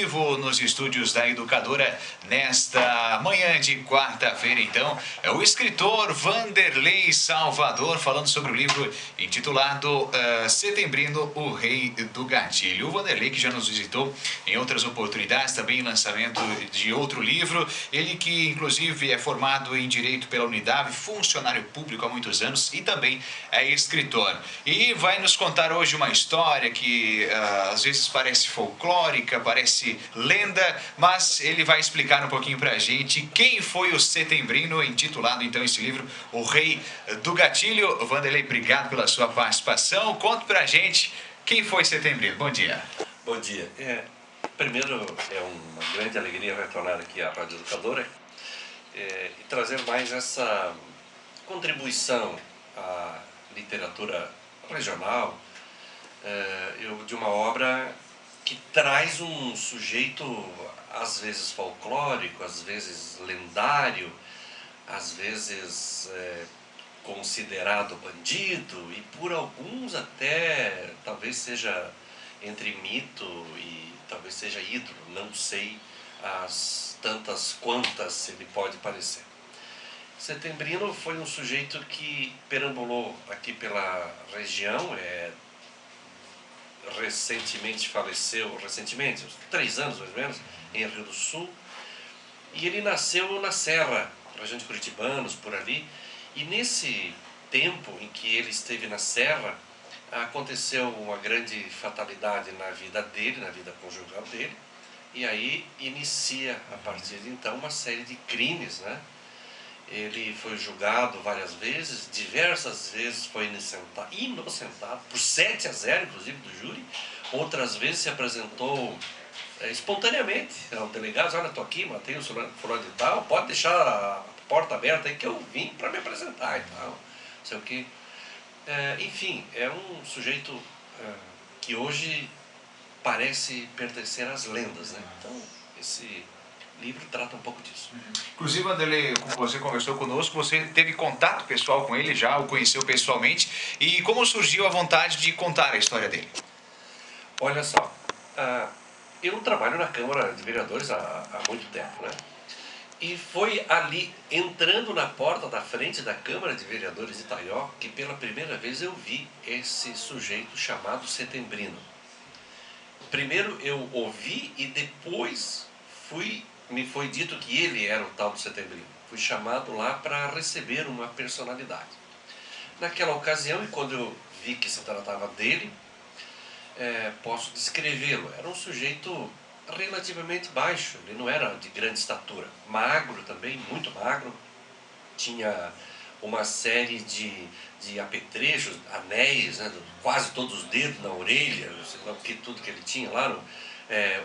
Vivo nos estúdios da Educadora nesta manhã de quarta-feira, então, é o escritor Vanderlei Salvador falando sobre o livro intitulado Setembrino, o Rei do Gatilho. O Vanderlei, que já nos visitou em outras oportunidades, também em lançamento de outro livro, ele que inclusive é formado em Direito pela Unidade, funcionário público há muitos anos e também é escritor. E vai nos contar hoje uma história que às vezes parece folclórica, parece lenda, mas ele vai explicar um pouquinho pra gente quem foi o Setembrino, intitulado então esse livro, O Rei do Gatilho. Vanderlei, obrigado pela sua participação. Conta pra gente quem foi Setembrino. Bom dia. Bom dia. Primeiro, é uma grande alegria retornar aqui à Rádio Educadora e trazer mais essa contribuição à literatura regional, de uma obra que traz um sujeito às vezes folclórico, às vezes lendário, às vezes considerado bandido e por alguns até talvez seja entre mito e talvez seja ídolo, não sei as tantas quantas ele pode parecer. Setembrino foi um sujeito que perambulou aqui pela região, recentemente faleceu, uns 3 anos mais ou menos, em Rio do Sul, e ele nasceu na Serra, região de Curitibanos, por ali, e nesse tempo em que ele esteve na Serra, aconteceu uma grande fatalidade na vida dele, na vida conjugal dele, e aí inicia, a partir de então, uma série de crimes, né? Ele foi julgado várias vezes, diversas vezes foi inocentado, por 7-0, inclusive, do júri. Outras vezes se apresentou espontaneamente ao delegado: olha, estou aqui, matei o fulano de tal, pode deixar a porta aberta aí que eu vim para me apresentar e tal, não sei o que. Enfim, é um sujeito que hoje parece pertencer às lendas, né? Então, esse livro trata um pouco disso. Inclusive, Vanderlei, como você conversou conosco, você teve contato pessoal com ele já, o conheceu pessoalmente, e como surgiu a vontade de contar a história dele? Olha só, eu trabalho na Câmara de Vereadores há muito tempo, né? E foi ali, entrando na porta da frente da Câmara de Vereadores de Itaió, que pela primeira vez eu vi esse sujeito chamado Setembrino. Primeiro eu ouvi e depois me foi dito que ele era o tal do Setembrino. Fui chamado lá para receber uma personalidade. Naquela ocasião, e quando eu vi que se tratava dele, posso descrevê-lo. Era um sujeito relativamente baixo, ele não era de grande estatura. Magro também, muito magro. Tinha uma série de apetrechos, anéis, né, quase todos os dedos na orelha, não sei lá o que, tudo que ele tinha lá,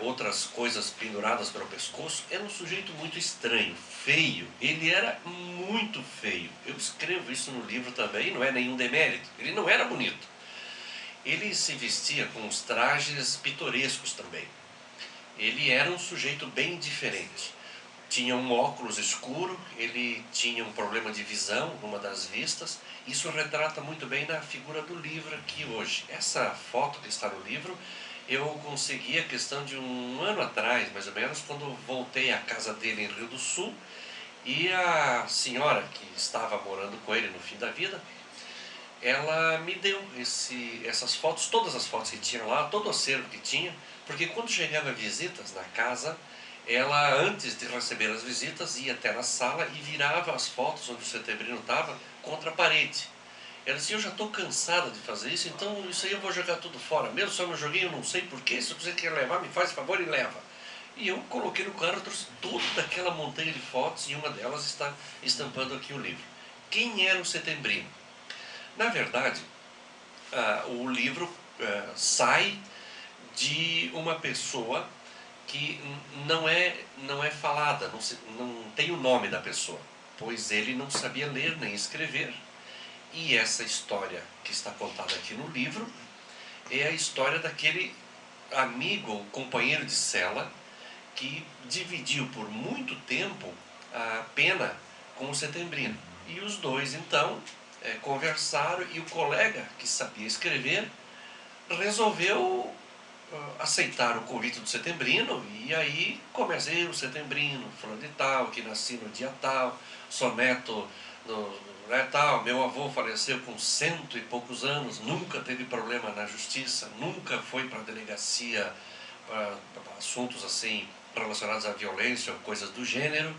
outras coisas penduradas pelo pescoço. Era um sujeito muito estranho, feio. Ele era muito feio. Eu escrevo isso no livro também, não é nenhum demérito. Ele não era bonito. Ele se vestia com uns trajes pitorescos também. Ele era um sujeito bem diferente. Tinha um óculos escuro, ele tinha um problema de visão numa das vistas. Isso retrata muito bem na figura do livro aqui hoje. Essa foto que está no livro eu consegui a questão de 1 ano atrás, mais ou menos, quando voltei à casa dele em Rio do Sul, e a senhora que estava morando com ele no fim da vida, ela me deu essas fotos, todas as fotos que tinha lá, todo o acervo que tinha, porque quando chegava visitas na casa, ela, antes de receber as visitas, ia até na sala e virava as fotos onde o Setembrino estava contra a parede. Ela disse: eu já estou cansada de fazer isso, então isso aí eu vou jogar tudo fora. Mesmo se eu não joguei, eu não sei porquê, se você quer levar, me faz favor e leva. E eu coloquei no carro, trouxe toda aquela montanha de fotos e uma delas está estampando aqui o livro. Quem era o Setembrino? Na verdade, o livro sai de uma pessoa que não é falada, não tem o nome da pessoa, pois ele não sabia ler nem escrever. E essa história que está contada aqui no livro é a história daquele amigo ou companheiro de cela que dividiu por muito tempo a pena com o Setembrino. E os dois, então, conversaram, e o colega, que sabia escrever, resolveu aceitaram o convite do Setembrino, e aí começa eu, Setembrino, falando de tal, que nasci no dia tal, sou neto tal, meu avô faleceu com 100 e poucos anos, nunca teve problema na justiça, nunca foi para a delegacia para assuntos assim relacionados à violência ou coisas do gênero,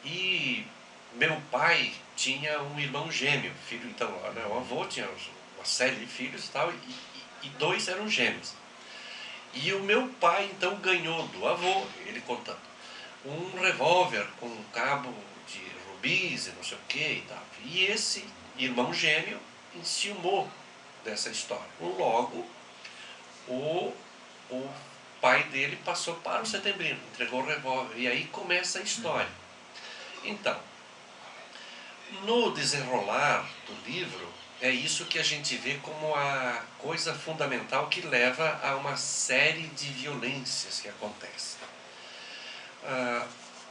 e meu pai tinha um irmão gêmeo, filho, então, né, o avô tinha uma série de filhos e tal, e 2 eram gêmeos. E o meu pai, então, ganhou do avô, ele contando, um revólver com um cabo de rubis e não sei o que e tal. E esse irmão gêmeo enciumou dessa história. Logo, o pai dele passou para o Setembrino, entregou o revólver. E aí começa a história. Então, no desenrolar do livro, é isso que a gente vê como a coisa fundamental que leva a uma série de violências que acontecem.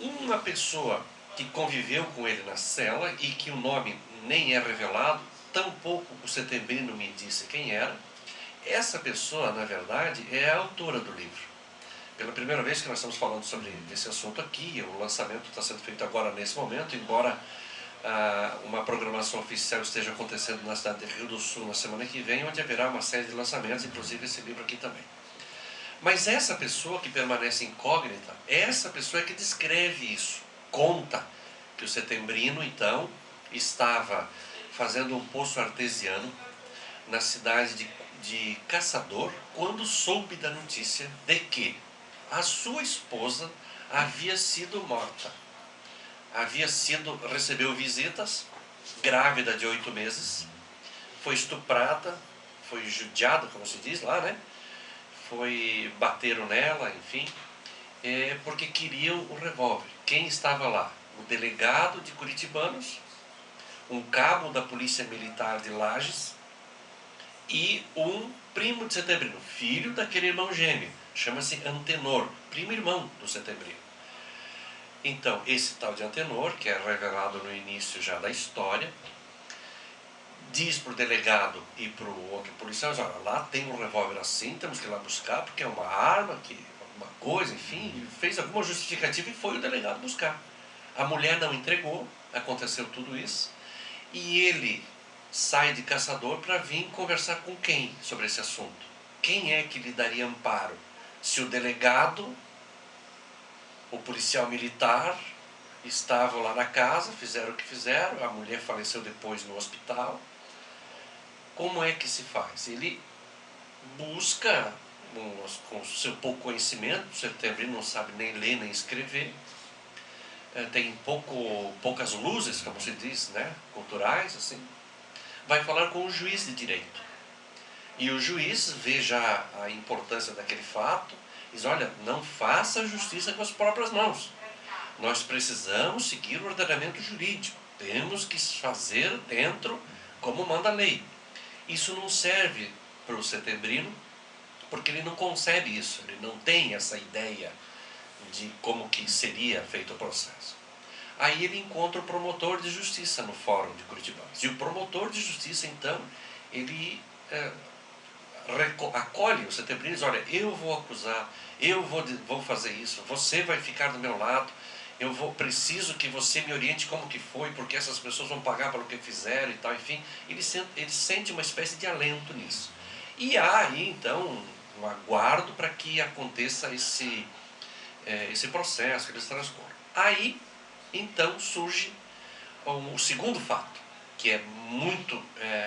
Uma pessoa que conviveu com ele na cela e que o nome nem é revelado, tampouco o Setembrino me disse quem era, essa pessoa, na verdade, é a autora do livro. Pela primeira vez que nós estamos falando sobre esse assunto aqui, o lançamento está sendo feito agora nesse momento, embora uma programação oficial esteja acontecendo na cidade de Rio do Sul na semana que vem, onde haverá uma série de lançamentos, inclusive esse livro aqui também. Mas essa pessoa que permanece incógnita, essa pessoa é que descreve isso, conta que o Setembrino, então, estava fazendo um poço artesiano na cidade de Caçador, quando soube da notícia de que a sua esposa havia sido morta. Recebeu visitas, grávida de 8 meses, foi estuprada, foi judiada, como se diz lá, né? Bateram nela, enfim, porque queriam o revólver. Quem estava lá? O delegado de Curitibanos, um cabo da Polícia Militar de Lages e um primo de Setembrino, filho daquele irmão gêmeo, chama-se Antenor, primo irmão do Setembrino. Então, esse tal de Antenor, que é revelado no início já da história, diz para o delegado e para o outro policial, olha, lá tem um revólver assim, temos que ir lá buscar, porque é uma arma, alguma coisa, enfim, fez alguma justificativa e foi o delegado buscar. A mulher não entregou, aconteceu tudo isso, e ele sai de Caçador para vir conversar com quem sobre esse assunto? Quem é que lhe daria amparo? Se o delegado, o policial militar, estavam lá na casa, fizeram o que fizeram, a mulher faleceu depois no hospital. Como é que se faz? Ele busca, com o seu pouco conhecimento, o Setembrino não sabe nem ler nem escrever, tem poucas luzes, como se diz, né, culturais, assim, vai falar com o juiz de direito. E o juiz vê já a importância daquele fato, diz, olha, não faça justiça com as próprias mãos. Nós precisamos seguir o ordenamento jurídico, temos que fazer dentro como manda a lei. Isso não serve para o Setembrino, porque ele não concebe isso, ele não tem essa ideia de como que seria feito o processo. Aí ele encontra o promotor de justiça no fórum de Curitiba. E o promotor de justiça, então, ele acolhe o Setembrino e diz, olha, eu vou acusar, eu vou fazer isso, você vai ficar do meu lado, preciso que você me oriente como que foi, porque essas pessoas vão pagar pelo que fizeram e tal, enfim. Ele sente uma espécie de alento nisso. E há aí, então, um aguardo para que aconteça esse processo, que eles transcorram. Aí, então, surge o segundo fato, que é muito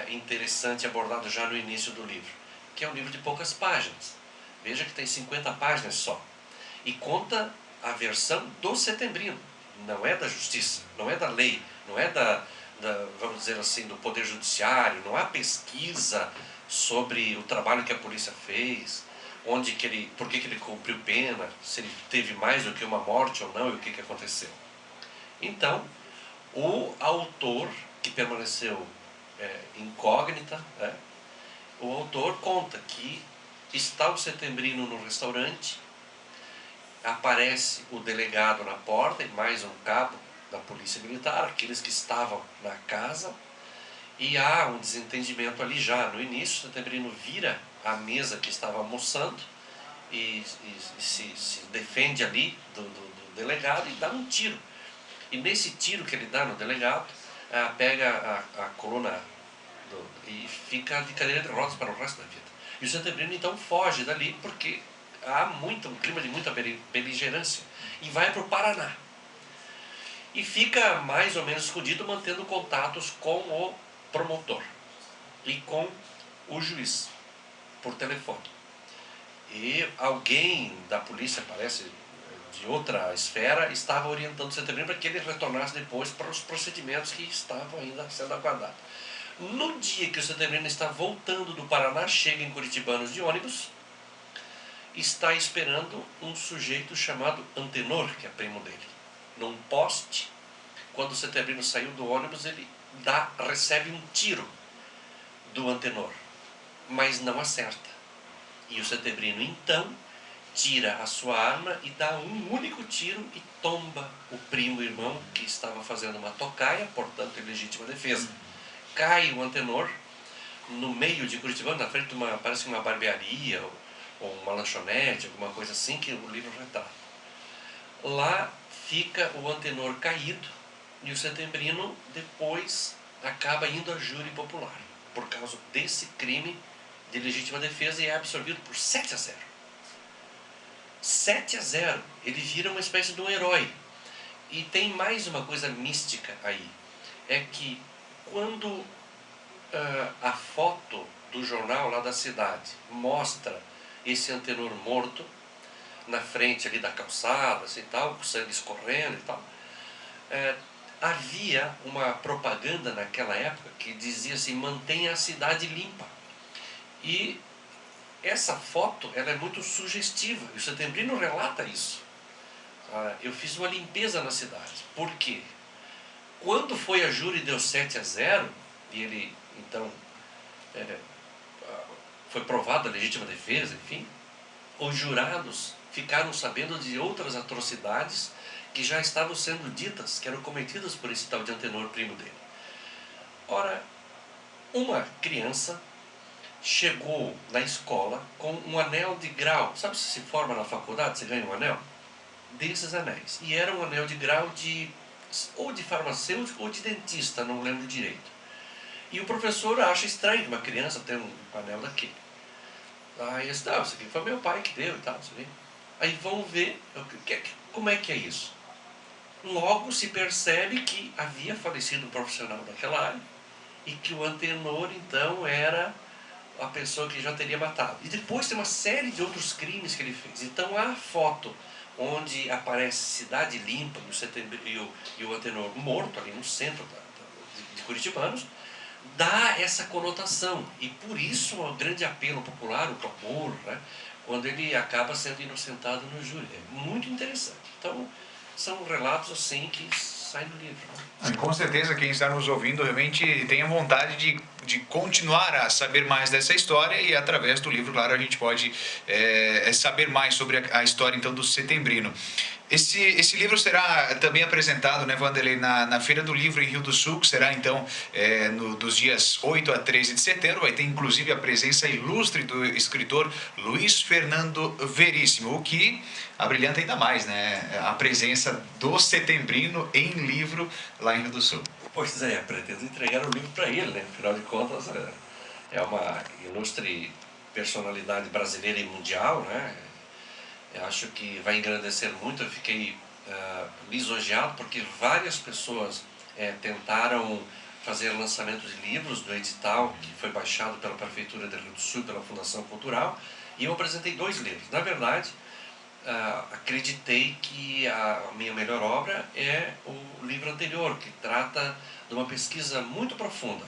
interessante, abordado já no início do livro, que é um livro de poucas páginas. Veja que tem 50 páginas só. E conta a versão do Setembrino, não é da justiça, não é da lei, não é vamos dizer assim, do poder judiciário, não há pesquisa sobre o trabalho que a polícia fez, por que ele cumpriu pena, se ele teve mais do que uma morte ou não e o que aconteceu. Então, o autor, que permaneceu incógnita, o autor conta que está o Setembrino no restaurante, aparece o delegado na porta e mais um cabo da polícia militar, aqueles que estavam na casa, e há um desentendimento ali já no início. O Setembrino vira a mesa que estava almoçando se defende ali do delegado e dá um tiro. E nesse tiro que ele dá no delegado, pega a coluna e fica de cadeira de rodas para o resto da vida. E o Setembrino então foge dali porque há um clima de muita beligerância e vai para o Paraná. E fica mais ou menos escondido, mantendo contatos com o promotor e com o juiz por telefone. E alguém da polícia, parece de outra esfera, estava orientando o Setembrino para que ele retornasse depois para os procedimentos que estavam ainda sendo aguardados. No dia que o Setembrino está voltando do Paraná, chega em Curitibanos de ônibus, está esperando um sujeito chamado Antenor, que é primo dele, num poste. Quando o Setembrino saiu do ônibus, ele recebe um tiro do Antenor, mas não acerta. E o Setembrino então tira a sua arma e dá um único tiro e tomba o primo irmão, que estava fazendo uma tocaia, portanto em legítima defesa. Cai o Antenor no meio de Curitiba, na frente de parece uma barbearia ou uma lanchonete, alguma coisa assim, que o livro retrata. Lá fica o Antenor caído e o Setembrino depois acaba indo a júri popular por causa desse crime de legítima defesa e é absorvido por 7-0. 7-0. Ele vira uma espécie de um herói. E tem mais uma coisa mística aí. É que quando a foto do jornal lá da cidade mostra esse Antenor morto na frente ali da calçada, assim, tal, com sangue escorrendo e tal, havia uma propaganda naquela época que dizia assim: mantenha a cidade limpa. E essa foto ela é muito sugestiva, e o Setembrino relata isso. Eu fiz uma limpeza na cidade. Por quê? Quando foi a júri deu 7-0, e ele, então, foi provada a legítima defesa, enfim, os jurados ficaram sabendo de outras atrocidades que já estavam sendo ditas, que eram cometidas por esse tal de Antenor, primo dele. Ora, uma criança chegou na escola com um anel de grau. Sabe, se forma na faculdade, você ganha um anel? Desses anéis. E era um anel de grau ou de farmacêutico ou de dentista, não lembro direito. E o professor acha estranho uma criança ter um anel daquele. Aí ele disse: não, isso aqui foi meu pai que deu e tal. Aí vão ver como é que é isso. Logo se percebe que havia falecido um profissional daquela área e que o Antenor então era a pessoa que já teria matado. E depois tem uma série de outros crimes que ele fez. Então a foto onde aparece Cidade Limpa e o Antenor morto ali no centro de Curitibanos, dá essa conotação. E por isso o grande apelo popular, o clamor, né, quando ele acaba sendo inocentado no júri. É muito interessante. Então, são relatos assim que saem do livro. E com certeza quem está nos ouvindo realmente tem a vontade de continuar a saber mais dessa história, e através do livro, claro, a gente pode saber mais sobre a história então do Setembrino. Esse livro será também apresentado, né, Wanderley, na Feira do Livro em Rio do Sul, que será então dos dias 8 a 13 de setembro. Vai ter inclusive a presença ilustre do escritor Luiz Fernando Veríssimo, o que abrilhanta ainda mais, né, a presença do Setembrino em livro lá em Rio do Sul. Pois é, pretendo entregar o livro para ele, né? Afinal de contas, é uma ilustre personalidade brasileira e mundial, né? Eu acho que vai engrandecer muito. Eu fiquei lisonjeado porque várias pessoas tentaram fazer lançamento de livros do edital que foi baixado pela Prefeitura do Rio do Sul, pela Fundação Cultural, e eu apresentei 2 livros. Na verdade, acreditei que a minha melhor obra é o livro anterior, que trata de uma pesquisa muito profunda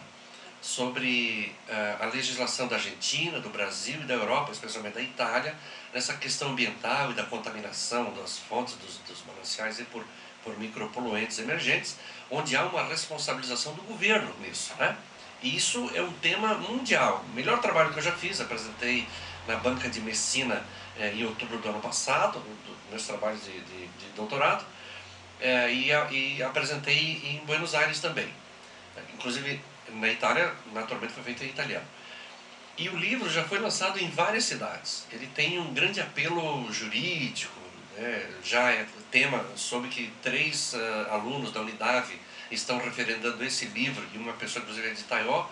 sobre a legislação da Argentina, do Brasil e da Europa, especialmente da Itália, nessa questão ambiental e da contaminação das fontes dos mananciais e por micropoluentes emergentes, onde há uma responsabilização do governo nisso, né? E isso é um tema mundial. O melhor trabalho que eu já fiz, apresentei na Banca de Messina em outubro do ano passado, meus trabalhos de doutorado, e apresentei em Buenos Aires também. Inclusive, na Itália, naturalmente foi feito em italiano. E o livro já foi lançado em várias cidades. Ele tem um grande apelo jurídico, né? Já é tema, soube que 3 alunos da Unidade estão referendando esse livro, e uma pessoa, inclusive, é de Itaió,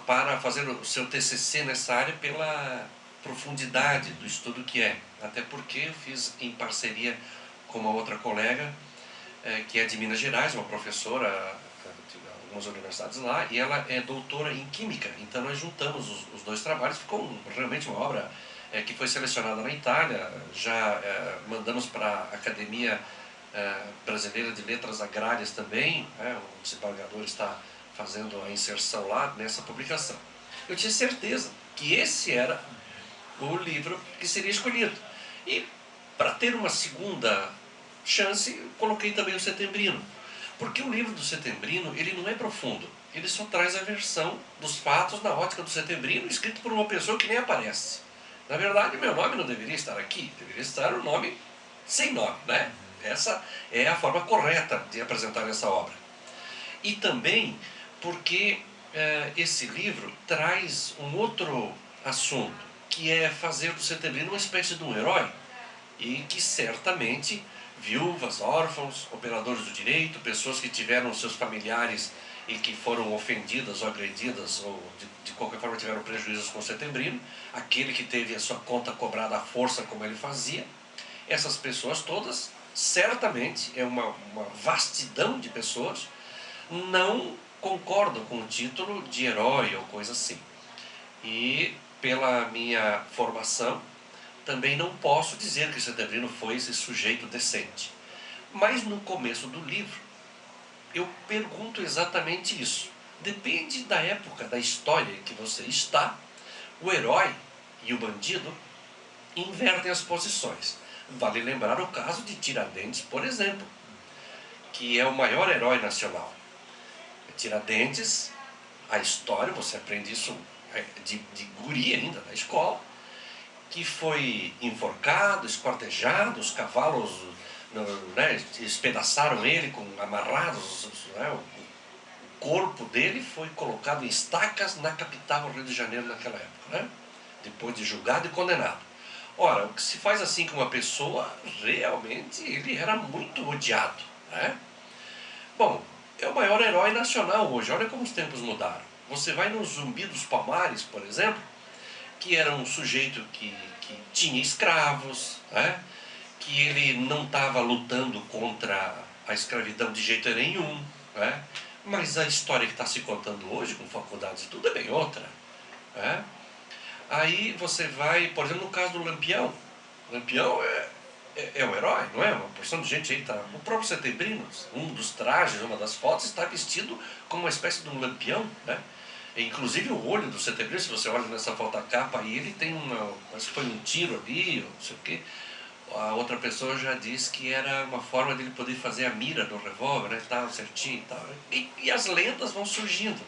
para fazer o seu TCC nessa área pela profundidade do estudo que é. Até porque eu fiz em parceria com uma outra colega, que é de Minas Gerais, uma professora de algumas universidades lá, e ela é doutora em Química. Então nós juntamos os 2 trabalhos, ficou realmente uma obra que foi selecionada na Itália, já mandamos para a Academia Brasileira de Letras Agrárias também, o desembargador está fazendo a inserção lá nessa publicação. Eu tinha certeza que esse era o livro que seria escolhido. E para ter uma segunda chance, coloquei também o Setembrino. Porque o livro do Setembrino, ele não é profundo. Ele só traz a versão dos fatos na ótica do Setembrino, escrito por uma pessoa que nem aparece. Na verdade, meu nome não deveria estar aqui, deveria estar o nome sem nome, né? Essa é a forma correta de apresentar essa obra. E também porque esse livro traz um outro assunto, que é fazer do Setembrino uma espécie de um herói, e que certamente viúvas, órfãos, operadores do direito, pessoas que tiveram seus familiares e que foram ofendidas ou agredidas ou de qualquer forma tiveram prejuízos com o Setembrino, aquele que teve a sua conta cobrada à força como ele fazia, essas pessoas todas, certamente, é uma vastidão de pessoas, não concordam com o título de herói ou coisa assim. E pela minha formação, também não posso dizer que Setembrino foi esse sujeito decente. Mas no começo do livro, eu pergunto exatamente isso. Depende da época da história em que você está, o herói e o bandido invertem as posições. Vale lembrar o caso de Tiradentes, por exemplo, que é o maior herói nacional. Tiradentes, a história, você aprende isso de guri ainda na escola, que foi enforcado, esquartejado, os cavalos espedaçaram ele, amarrados, o corpo dele foi colocado em estacas na capital, Rio de Janeiro, naquela época, depois de julgado e condenado. Ora, o que se faz assim com uma pessoa, realmente ele era muito odiado. Bom, é o maior herói nacional hoje, olha como os tempos mudaram. Você vai no Zumbi dos Palmares, por exemplo, que era um sujeito que tinha escravos, que ele não estava lutando contra a escravidão de jeito nenhum, mas a história que está se contando hoje, com faculdades e tudo, é bem outra. Aí você vai, por exemplo, no caso do Lampião. Lampião é um herói, não é? Uma porção de gente aí está... O próprio Setembrino, um dos trajes, uma das fotos, está vestido como uma espécie de um lampião, Inclusive o olho do Setembrino, se você olha nessa foto da capa aí, ele tem parece que foi um tiro ali, ou não sei o quê. A outra pessoa já disse que era uma forma dele poder fazer a mira do revólver, tal, certinho e tal. E as lendas vão surgindo,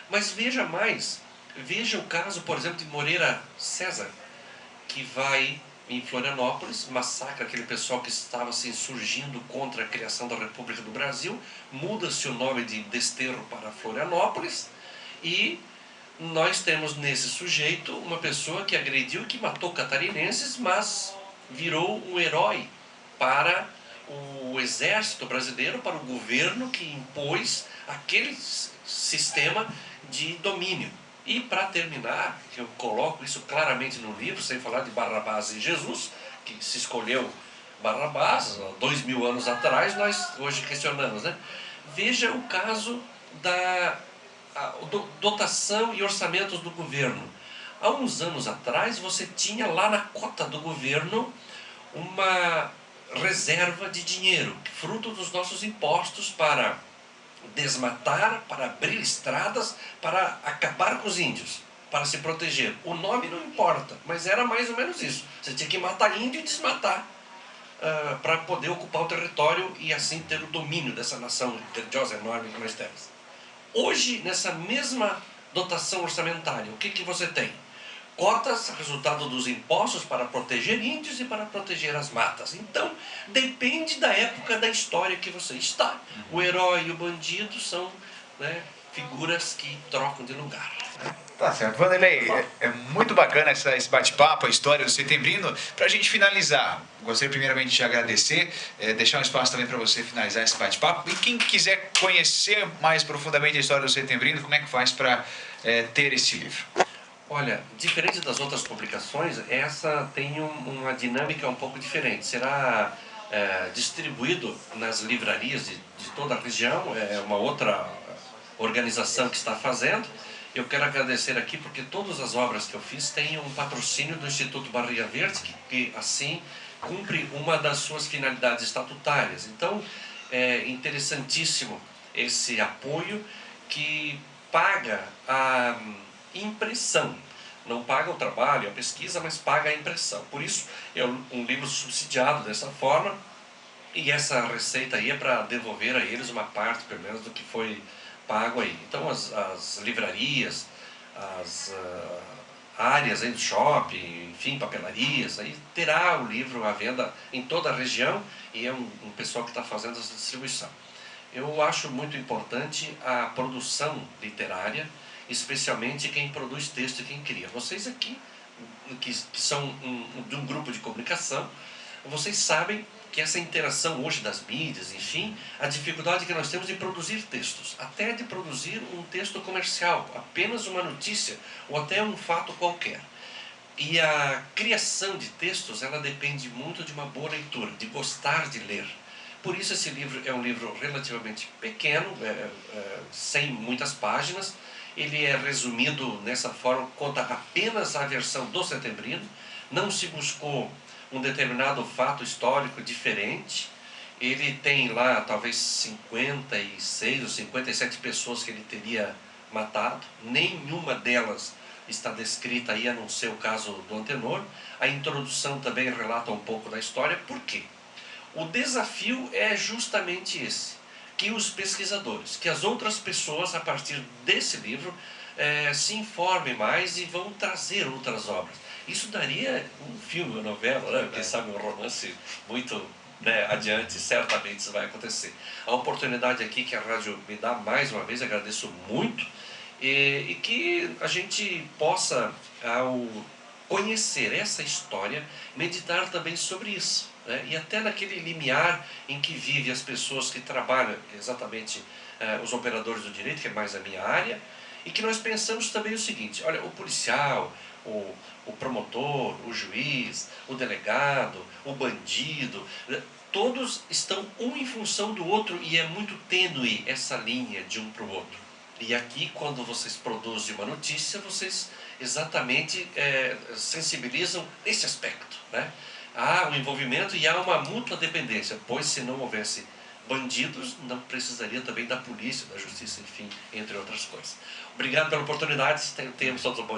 Mas veja mais, veja o caso, por exemplo, de Moreira César, que vai em Florianópolis, massacra aquele pessoal que estava se insurgindo contra a criação da República do Brasil, muda-se o nome de Desterro para Florianópolis, e nós temos nesse sujeito uma pessoa que agrediu e que matou catarinenses, mas virou um herói para o exército brasileiro, para o governo que impôs aquele sistema de domínio. E para terminar, que eu coloco isso claramente no livro, sem falar de Barrabás e Jesus, que se escolheu Barrabás, 2000 anos atrás, nós hoje questionamos, Veja o caso da dotação e orçamentos do governo. Há uns anos atrás, você tinha lá na cota do governo uma reserva de dinheiro, fruto dos nossos impostos para desmatar, para abrir estradas, para acabar com os índios, para se proteger. O nome não importa, mas era mais ou menos isso. Você tinha que matar índio e desmatar para poder ocupar o território e assim ter o domínio dessa nação grandiosa, enorme que nós temos. Hoje, nessa mesma dotação orçamentária, o que você tem? Cotas, resultado dos impostos para proteger índios e para proteger as matas. Então, depende da época da história que você está. O herói e o bandido são figuras que trocam de lugar. Tá certo. Vanderlei, é muito bacana esse bate-papo, a história do Setembrino. Para a gente finalizar, gostaria primeiramente de te agradecer, deixar um espaço também para você finalizar esse bate-papo. E quem quiser conhecer mais profundamente a história do Setembrino, como é que faz para ter esse livro? Olha, diferente das outras publicações, essa tem uma dinâmica um pouco diferente. Será distribuído nas livrarias de toda a região, é uma outra organização que está fazendo. Eu quero agradecer aqui porque todas as obras que eu fiz têm um patrocínio do Instituto Barriga Verde, que assim cumpre uma das suas finalidades estatutárias. Então, é interessantíssimo esse apoio que paga a impressão. Não paga o trabalho, a pesquisa, mas paga a impressão. Por isso, é um livro subsidiado dessa forma, e essa receita aí é para devolver a eles uma parte, pelo menos, do que foi pago aí. Então, as livrarias, as áreas aí do shopping, enfim, papelarias, aí terá o livro à venda em toda a região, e é um pessoal que está fazendo essa distribuição. Eu acho muito importante a produção literária, especialmente quem produz texto e quem cria. Vocês aqui, que são de um grupo de comunicação, vocês sabem que essa interação hoje das mídias, enfim, a dificuldade que nós temos de produzir textos, até de produzir um texto comercial, apenas uma notícia ou até um fato qualquer. E a criação de textos, ela depende muito de uma boa leitura, de gostar de ler. Por isso esse livro é um livro relativamente pequeno, sem muitas páginas. Ele é resumido nessa forma, conta apenas a versão do Setembrino. Não se buscou um determinado fato histórico diferente. Ele tem lá talvez 56 ou 57 pessoas que ele teria matado. Nenhuma delas está descrita aí, a não ser o caso do Antenor. A introdução também relata um pouco da história. Por quê? O desafio é justamente esse, que os pesquisadores, que as outras pessoas, a partir desse livro, se informem mais e vão trazer outras obras. Isso daria um filme, uma novela, né? Quem sabe um romance muito adiante, certamente isso vai acontecer. A oportunidade aqui que a rádio me dá mais uma vez, agradeço muito, e que a gente possa, ao conhecer essa história, meditar também sobre isso. E até naquele limiar em que vivem as pessoas que trabalham exatamente os operadores do direito, que é mais a minha área, e que nós pensamos também o seguinte: olha, o policial, o promotor, o juiz, o delegado, o bandido, todos estão um em função do outro, e é muito tênue essa linha de um para o outro. E aqui, quando vocês produzem uma notícia, vocês exatamente sensibilizam esse aspecto, Há um envolvimento e há uma mútua dependência, pois se não houvesse bandidos, não precisaria também da polícia, da justiça, enfim, entre outras coisas. Obrigado pela oportunidade, tenhamos todos um bom dia.